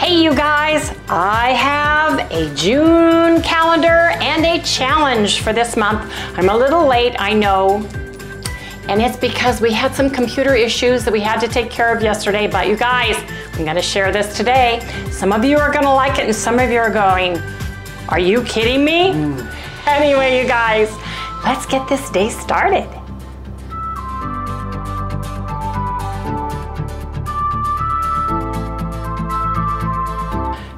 Hey you guys, I have a June calendar and a challenge for this month. I'm a little late, I know, and it's because we had some computer issues that we had to take care of yesterday, but you guys, I'm gonna share this today. Some of you are gonna like it and some of you are going, are you kidding me? Anyway, you guys, let's get this day started.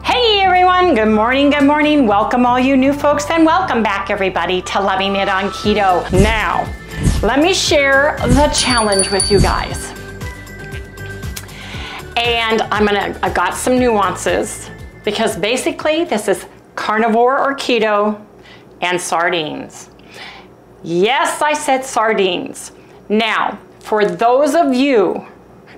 Hey everyone, good morning. Welcome all you new folks and welcome back everybody to Loving It on Keto. Now, let me share the challenge with you guys. And I got some nuances because basically this is carnivore or keto and sardines. Yes, I said sardines. Now, for those of you,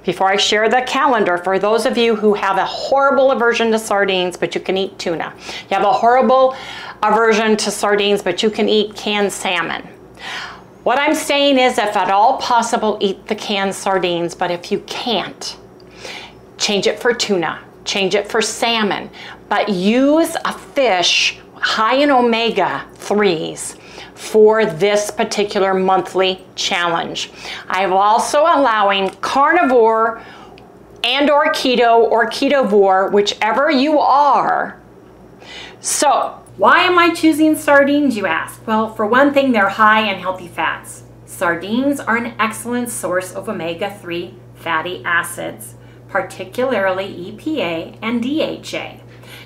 before I share the calendar, for those of you who have a horrible aversion to sardines, but you can eat tuna. You have a horrible aversion to sardines, but you can eat canned salmon. What I'm saying is, if at all possible, eat the canned sardines, but if you can't, change it for tuna, change it for salmon, but use a fish high in omega-3s for this particular monthly challenge. I am also allowing carnivore and or ketovore, whichever you are. So, why am I choosing sardines, you ask? Well, for one thing, they're high in healthy fats. Sardines are an excellent source of omega-3 fatty acids, particularly EPA and DHA.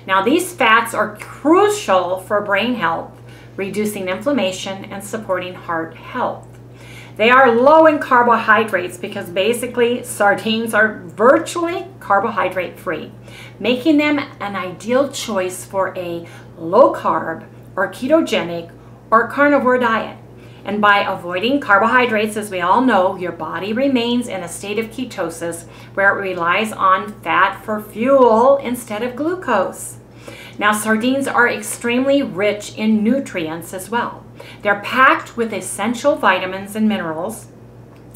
Now, these fats are crucial for brain health, reducing inflammation and supporting heart health. They are low in carbohydrates because basically sardines are virtually carbohydrate free, making them an ideal choice for a low carb or ketogenic or carnivore diet. And by avoiding carbohydrates, as we all know, your body remains in a state of ketosis where it relies on fat for fuel instead of glucose. Now, sardines are extremely rich in nutrients as well. They're packed with essential vitamins and minerals,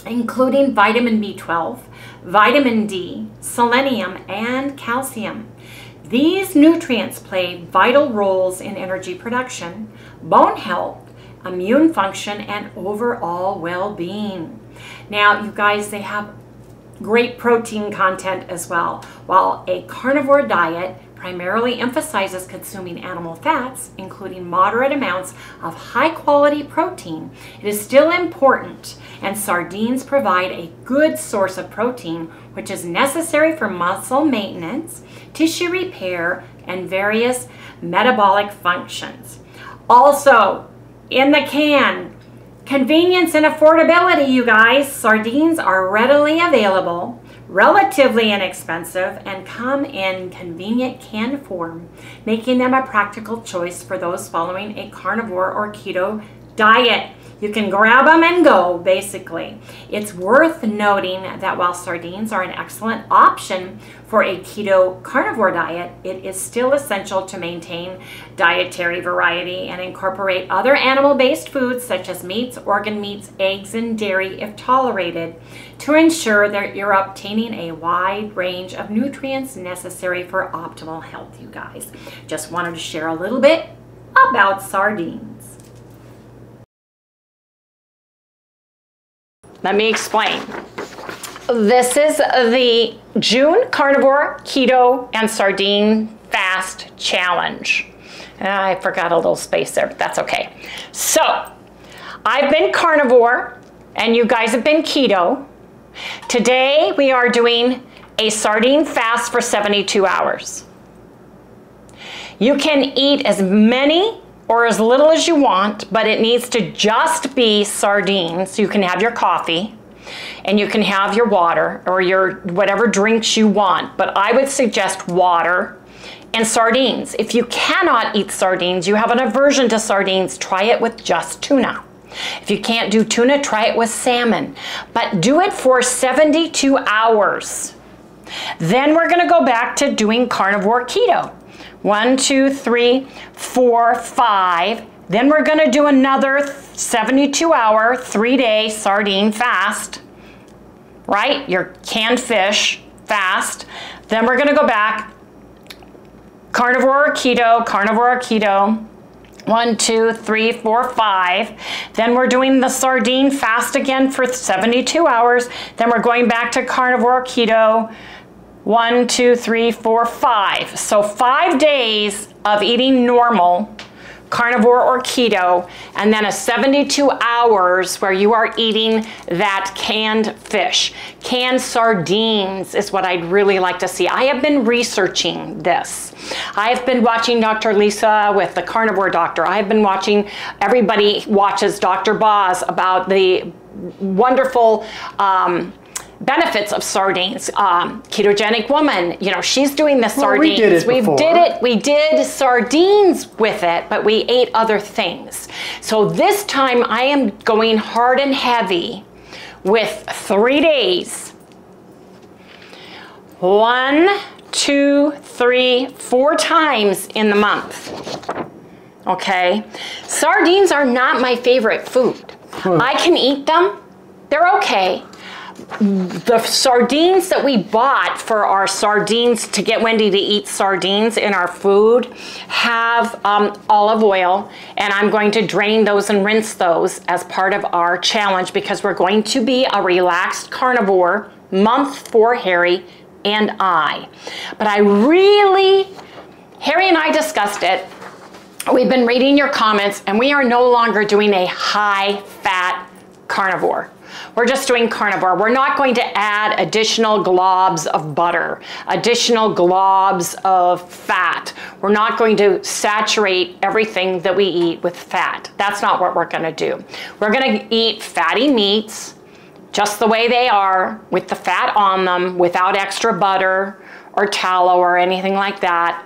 including vitamin B12, vitamin D, selenium, and calcium. These nutrients play vital roles in energy production, bone health, immune function, and overall well-being. Now, you guys, they have great protein content as well. While a carnivore diet primarily emphasizes consuming animal fats, including moderate amounts of high-quality protein, it is still important, and sardines provide a good source of protein, which is necessary for muscle maintenance, tissue repair, and various metabolic functions. Also, in the can, convenience and affordability, you guys. Sardines are readily available, relatively inexpensive, and come in convenient canned form, making them a practical choice for those following a carnivore or keto diet. You can grab them and go, basically. It's worth noting that while sardines are an excellent option for a keto carnivore diet, it is still essential to maintain dietary variety and incorporate other animal-based foods such as meats, organ meats, eggs, and dairy if tolerated, to ensure that you're obtaining a wide range of nutrients necessary for optimal health, you guys. Just wanted to share a little bit about sardines. Let me explain. This is the June Carnivore, Keto, and Sardine Fast Challenge. I forgot a little space there, but that's okay. So, I've been carnivore, and you guys have been keto. Today, we are doing a sardine fast for 72 hours. You can eat as many or as little as you want, but it needs to just be sardines. You can have your coffee and you can have your water or your whatever drinks you want, but I would suggest water and sardines. If you cannot eat sardines, you have an aversion to sardines, try it with just tuna. If you can't do tuna, try it with salmon, but do it for 72 hours. Then we're gonna go back to doing carnivore keto. 1, 2, 3, 4, 5. Then we're gonna do another 72-hour, 3-day sardine fast, right? Your canned fish fast. Then we're gonna go back carnivore or keto, carnivore or keto. 1, 2, 3, 4, 5. Then we're doing the sardine fast again for 72 hours. Then we're going back to carnivore or keto. 1, 2, 3, 4, 5. So 5 days of eating normal, carnivore or keto, and then a 72 hours where you are eating that canned fish. Canned sardines is what I'd really like to see. I have been researching this. I have been watching Dr. Lisa with the Carnivore Doctor. I have been watching, everybody watches Dr. Boz about the wonderful benefits of sardines. Ketogenic woman, you know, she's doing the sardines. We did sardines with it, but we ate other things. So this time I am going hard and heavy with 3 days. 1, 2, 3, 4 times in the month. Okay? Sardines are not my favorite food. I can eat them. They're okay. The sardines that we bought for our sardines to get Wendy to eat sardines in our food have olive oil, and I'm going to drain those and rinse those as part of our challenge because we're going to be a relaxed carnivore month for Harry and I. But Harry and I discussed it. We've been reading your comments, and we are no longer doing a high-fat carnivore. We're just doing carnivore. We're not going to add additional globs of butter, additional globs of fat. We're not going to saturate everything that we eat with fat. That's not what we're going to do. We're going to eat fatty meats just the way they are with the fat on them without extra butter or tallow or anything like that.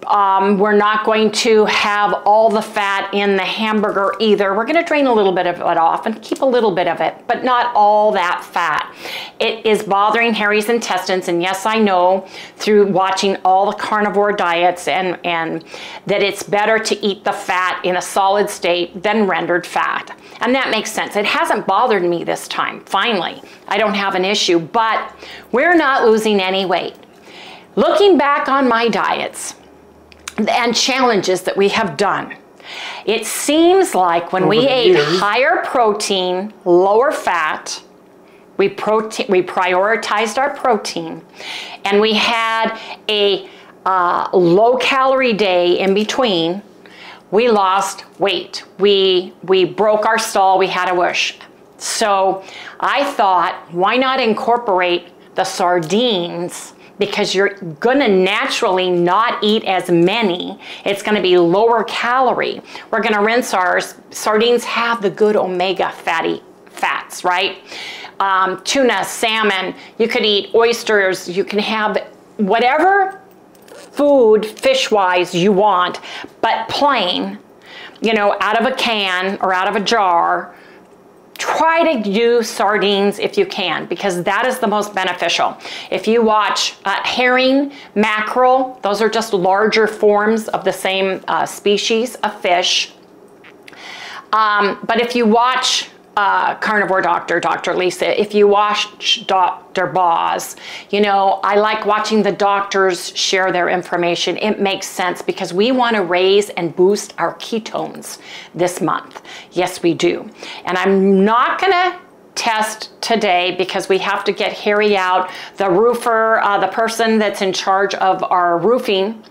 We're not going to have all the fat in the hamburger either. We're going to drain a little bit of it off and keep a little bit of it, but not all that fat. It is bothering Harry's intestines, and yes, I know through watching all the carnivore diets and that it's better to eat the fat in a solid state than rendered fat. And that makes sense. It hasn't bothered me this time. Finally, I don't have an issue, but we're not losing any weight. Looking back on my diets and challenges that we have done, it seems like when we ate higher protein, lower fat, we prioritized our protein, and we had a low calorie day in between, we lost weight. We broke our stall, we had a whoosh. So I thought, why not incorporate the sardines? Because you're gonna naturally not eat as many. It's gonna be lower calorie. We're gonna rinse ours. Sardines have the good omega fatty fats, right? Tuna, salmon, you could eat oysters, you can have whatever food fish-wise you want, but plain, you know, out of a can or out of a jar. Try to do sardines if you can, because that is the most beneficial. If you watch herring, mackerel, those are just larger forms of the same species of fish. But if you watch Carnivore Doctor, Dr. Lisa, if you watch Dr. Boz, you know, I like watching the doctors share their information. It makes sense because we want to raise and boost our ketones this month. Yes, we do. And I'm not going to test today because we have to get Harry out. The roofer, the person that's in charge of our roofing,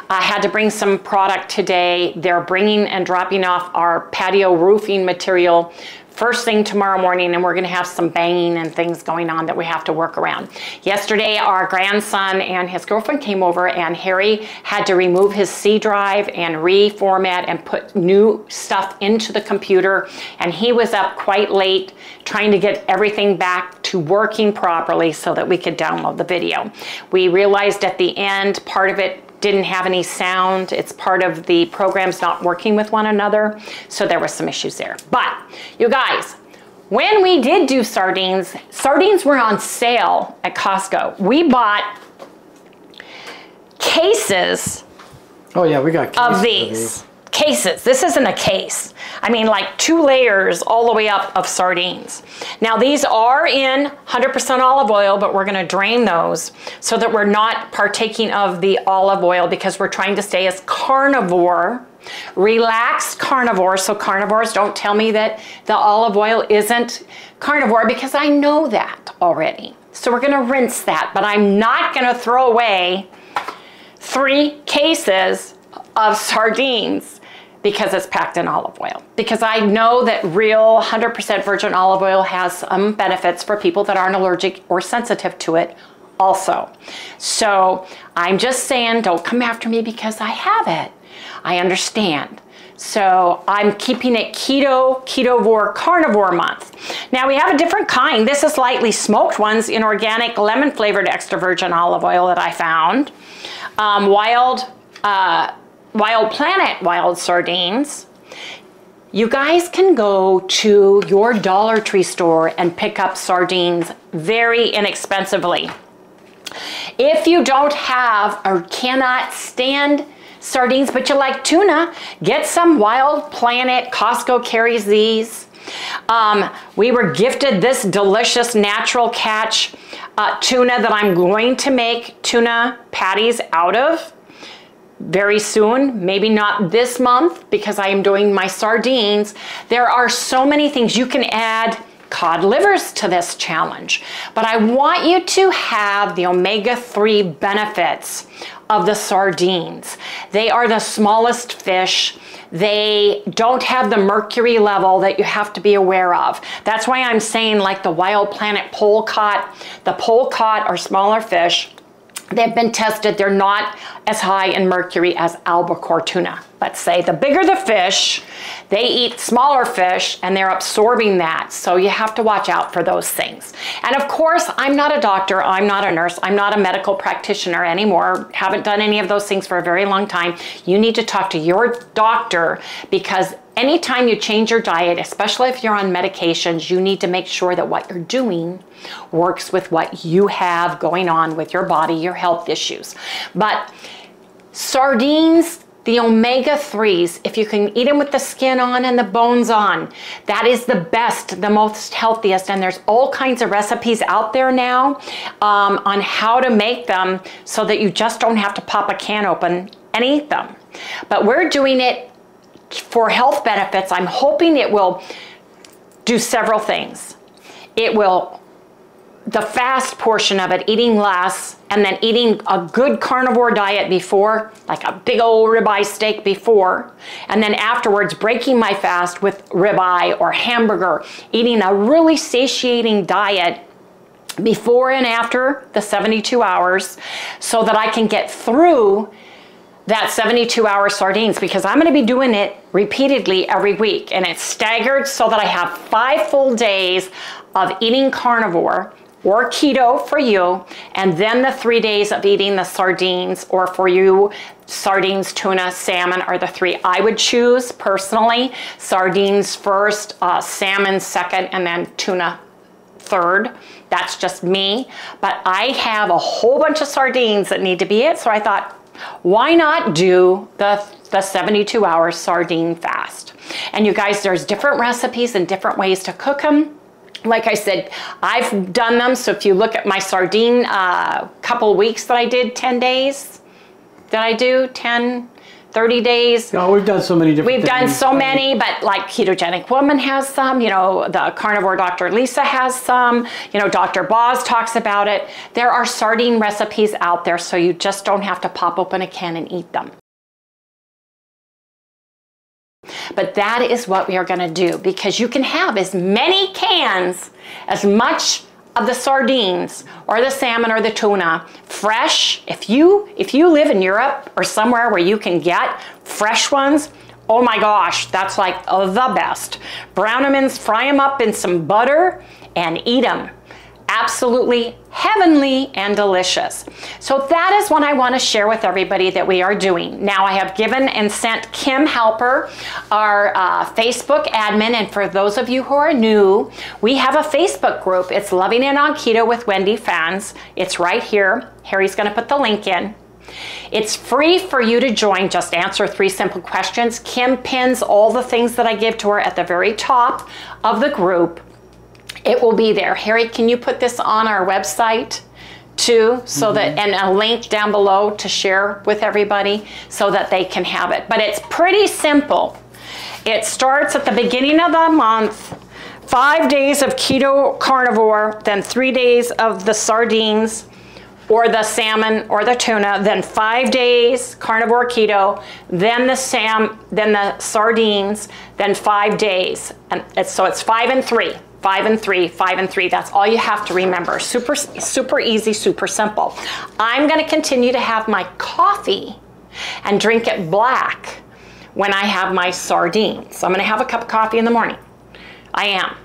had to bring some product today. They're bringing and dropping off our patio roofing material first thing tomorrow morning, and we're going to have some banging and things going on that we have to work around. Yesterday, our grandson and his girlfriend came over, and Harry had to remove his C drive and reformat and put new stuff into the computer, and he was up quite late trying to get everything back to working properly so that we could download the video. We realized at the end, part of it didn't have any sound. It's part of the programs not working with one another. So there were some issues there. But you guys, when we did do sardines, sardines were on sale at Costco. We bought cases we got cases of these. cases. This isn't a case. I mean, like 2 layers all the way up of sardines. Now these are in 100% olive oil, but we're gonna drain those so that we're not partaking of the olive oil because we're trying to stay as carnivore, relaxed carnivore. So carnivores don't tell me that the olive oil isn't carnivore because I know that already. So we're gonna rinse that, but I'm not gonna throw away 3 cases of sardines because it's packed in olive oil. Because I know that real 100% virgin olive oil has some benefits for people that aren't allergic or sensitive to it also. So I'm just saying, don't come after me because I have it. I understand. So I'm keeping it ketovore carnivore month. Now we have a different kind. This is lightly smoked ones in organic lemon flavored extra virgin olive oil that I found. Wild Planet wild sardines. You guys can go to your Dollar Tree store and pick up sardines very inexpensively. If you don't have or cannot stand sardines, but you like tuna, get some Wild Planet. Costco carries these. We were gifted this delicious natural catch tuna that I'm going to make tuna patties out of very soon. Maybe not this month because I am doing my sardines. There are so many things you can add. Cod livers to this challenge, but I want you to have the omega-3 benefits of the sardines. They are the smallest fish. They don't have the mercury level that you have to be aware of. That's why I'm saying like the Wild Planet polecat. The polecat are smaller fish. They've been tested. They're not as high in mercury as albacore tuna. Let's say the bigger the fish, they eat smaller fish and they're absorbing that. So you have to watch out for those things. And of course, I'm not a doctor. I'm not a nurse. I'm not a medical practitioner anymore. Haven't done any of those things for a very long time. You need to talk to your doctor because anytime you change your diet, especially if you're on medications, you need to make sure that what you're doing works with what you have going on with your body, your health issues. But sardines, the omega-3s, if you can eat them with the skin on and the bones on, that is the best, the most healthiest. And there's all kinds of recipes out there now on how to make them so that you just don't have to pop a can open and eat them. But we're doing it for health benefits. I'm hoping it will do several things. It will, the fast portion of it, eating less, and then eating a good carnivore diet before, like a big old ribeye steak before, and then afterwards breaking my fast with ribeye or hamburger, eating a really satiating diet before and after the 72 hours so that I can get through that 72-hour sardines, because I'm going to be doing it repeatedly every week, and it's staggered so that I have 5 full days of eating carnivore or keto for you, and then the 3 days of eating the sardines, or for you, sardines, tuna, salmon are the 3 I would choose personally. Sardines first, salmon second, and then tuna third. That's just me. But I have a whole bunch of sardines that need to be it, so I thought, why not do the 72-hour sardine fast? And you guys, there's different recipes and different ways to cook them. Like I said, I've done them. So if you look at my sardine couple weeks that I did, 10 days, did I do 10, 30 days? No, we've done so many different things. We've done so many, but like Ketogenic Woman has some, you know, the Carnivore Dr. Lisa has some, you know, Dr. Boz talks about it. There are sardine recipes out there, so you just don't have to pop open a can and eat them. But that is what we are going to do, because you can have as many cans, as much of the sardines or the salmon or the tuna fresh. If you live in Europe or somewhere where you can get fresh ones, oh my gosh, that's like the best. Brown them and fry them up in some butter and eat them. Absolutely heavenly and delicious. So that is what I want to share with everybody that we are doing. Now I have given and sent Kim Halper, our Facebook admin, and for those of you who are new, we have a Facebook group. It's Loving It on Keto with Wendy fans. It's right here. Harry's going to put the link in. It's free for you to join. Just answer 3 simple questions. Kim pins all the things that I give to her at the very top of the group. It will be there. Harry, can you put this on our website too, so that, and a link down below to share with everybody so that they can have it. But it's pretty simple. It starts at the beginning of the month, 5 days of keto carnivore, then 3 days of the sardines or the salmon or the tuna, then 5 days carnivore keto, then the sardines, then 5 days. And so it's 5 and 3. 5 and 3, 5 and 3. That's all you have to remember. Super, super easy, super simple. I'm going to continue to have my coffee and drink it black when I have my sardines. So I'm going to have a cup of coffee in the morning. I am.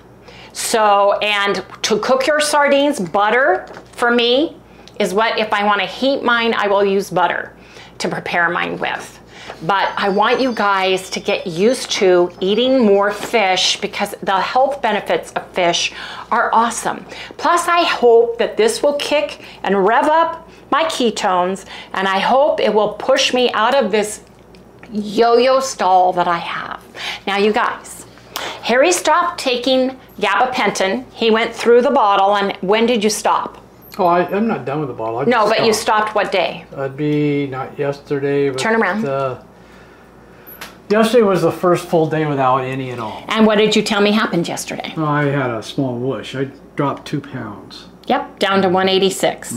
So, and to cook your sardines, butter for me is what, if I want to heat mine, I will use butter to prepare mine with. But I want you guys to get used to eating more fish because the health benefits of fish are awesome. Plus, I hope that this will kick and rev up my ketones, and I hope it will push me out of this yo-yo stall that I have. Now, you guys, Harry stopped taking gabapentin. He went through the bottle, and when did you stop? Oh, I'm not done with the bottle. No, but you stopped what day? That'd be not yesterday. But turn around. Yesterday was the first full day without any at all. And what did you tell me happened yesterday? Oh, I had a small whoosh. I dropped 2 pounds. Yep, down to 186.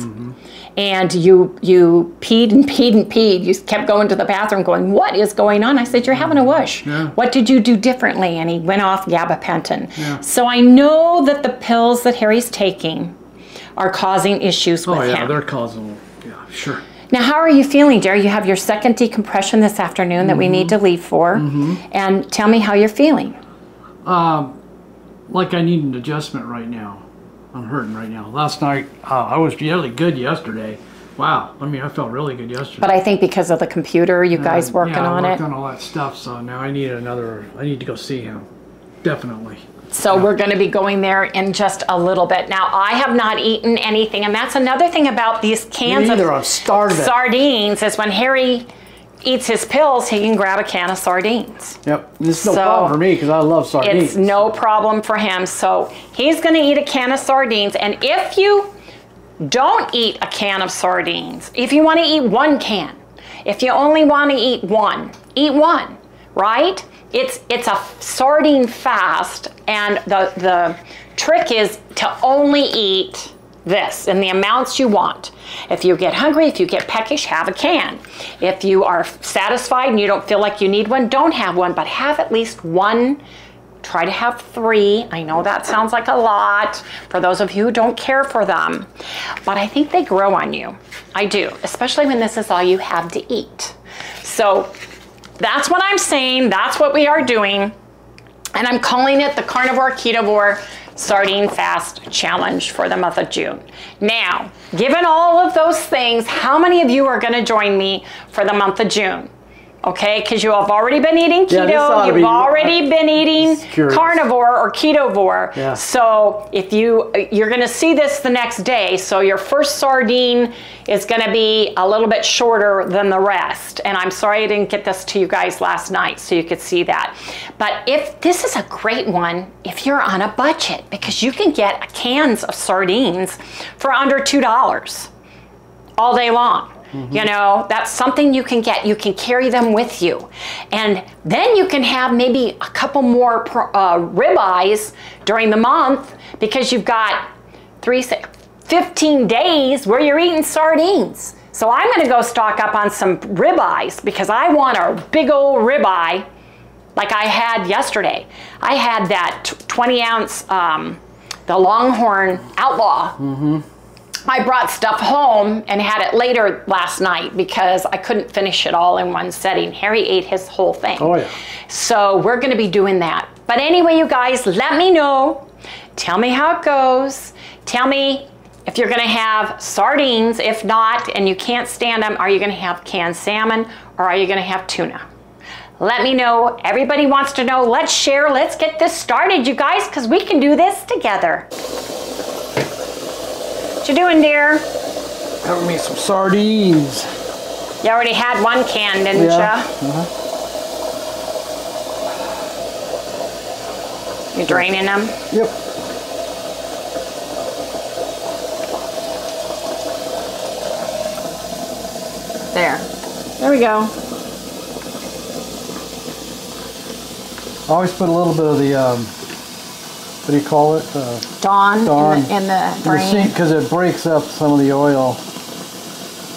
And you peed and peed and peed. You kept going to the bathroom going, what is going on? I said, you're having a whoosh. Yeah. What did you do differently? And he went off gabapentin. Yeah. So I know that the pills that Harry's taking are causing issues with him. Oh yeah, they're causing, yeah, sure. Now, how are you feeling, dear? You have your second decompression this afternoon that we need to leave for. And tell me how you're feeling. Like I need an adjustment right now. I'm hurting right now. Last night, I was really good yesterday. Wow, I mean, I felt really good yesterday. But I think because of the computer, you guys working on it. Yeah, I worked on all that stuff, so now I need to go see him. Definitely. So we're going to be going there in just a little bit. Now, I have not eaten anything, and that's another thing about these cans of sardines is when Harry eats his pills, he can grab a can of sardines. Yep, it's no problem for me because I love sardines. It's no problem for him. So he's going to eat a can of sardines, and if you don't eat a can of sardines, if you want to eat 1 can, if you only want to eat 1, eat 1, right? It's a sardine fast, and the trick is to only eat this in the amounts you want. If you get hungry, if you get peckish, have a can. If you are satisfied and you don't feel like you need one, don't have one, but have at least 1. Try to have 3. I know that sounds like a lot for those of you who don't care for them, but I think they grow on you. I do, especially when this is all you have to eat. So that's what I'm saying. That's what we are doing. And I'm calling it the Carnivore Ketovore Sardine Fast Challenge for the month of June. Now, given all of those things, how many of you are going to join me for the month of June? Okay, because you have already been eating keto, you've already been eating carnivore or ketovore. Yeah. So if you're going to see this the next day, so your first sardine is going to be a little bit shorter than the rest. And I'm sorry I didn't get this to you guys last night so you could see that. But if this is a great one, if you're on a budget, because you can get cans of sardines for under $2 all day long. You know, that's something you can get. You can carry them with you. And then you can have maybe a couple more ribeyes during the month because you've got 15 days where you're eating sardines. So I'm going to go stock up on some ribeyes because I want a big old ribeye like I had yesterday. I had that 20-ounce, the Longhorn Outlaw. I brought stuff home and had it later last night because I couldn't finish it all in one setting. Harry ate his whole thing. Oh, yeah. So we're going to be doing that. But anyway, you guys, let me know. Tell me how it goes. Tell me if you're going to have sardines. If not, and you can't stand them, are you going to have canned salmon or are you going to have tuna? Let me know. Everybody wants to know. Let's share. Let's get this started, you guys, because we can do this together. What you doing, dear? Having me some sardines. You already had one can, didn't Yeah. you? You draining them? Yep. There we go. I always put a little bit of the, what do you call it? Dawn in the drain. drain. Because it breaks up some of the oil.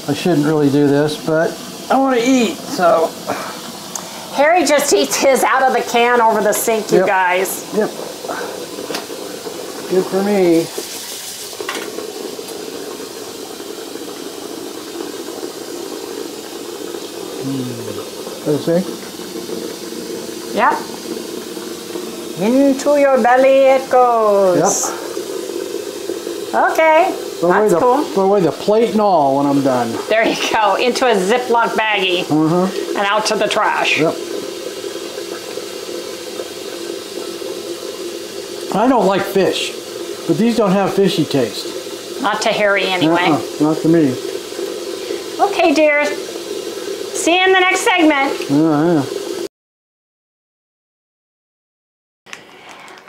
I shouldn't really do this, but I want to eat, so. Harry just eats his out of the can over the sink, you guys. Yep. Good for me. Let's see. Yep. Into your belly it goes. Yep. Okay. That's cool. Throw away the plate and all when I'm done. There you go. Into a Ziploc baggie. And out to the trash. Yep. I don't like fish, but these don't have fishy taste. Not to Harry anyway. Not to me. Okay, dear. See you in the next segment.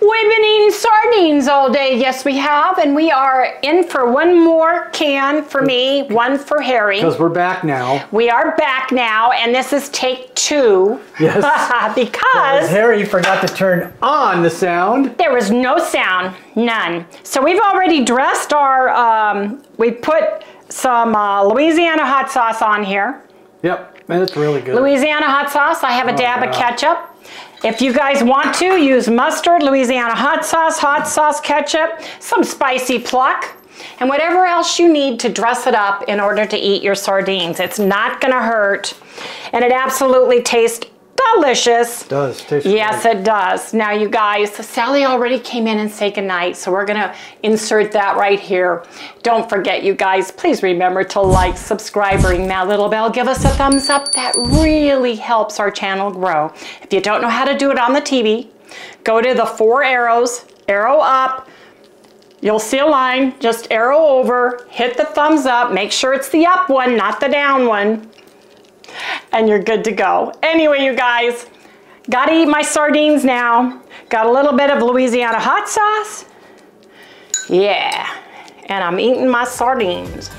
We've been eating sardines all day. Yes, we have. And we are in for one more can for me, one for Harry. Because we're back now. We are back now, and this is take 2. Yes. Because Harry forgot to turn on the sound. There was no sound, none. So we've already dressed our, we put some Louisiana hot sauce on here. Yep, that's really good. Louisiana hot sauce. I have a dab of ketchup. If you guys want to, use mustard, Louisiana hot sauce, ketchup, some spicy pluck, and whatever else you need to dress it up in order to eat your sardines. It's not gonna hurt, and it absolutely tastes delicious. It does taste Yes, great. it does. Now you guys, Sally already came in and said goodnight, so we're gonna insert that right here. Don't forget, you guys, please remember to like, subscribe, ring that little bell, give us a thumbs up. That really helps our channel grow. If you don't know how to do it on the TV, go to the 4 arrows, arrow up, you'll see a line, just arrow over, hit the thumbs up, make sure it's the up one, not the down one, and you're good to go. Anyway, you guys, gotta eat my sardines now. Got a little bit of Louisiana hot sauce. Yeah, and I'm eating my sardines.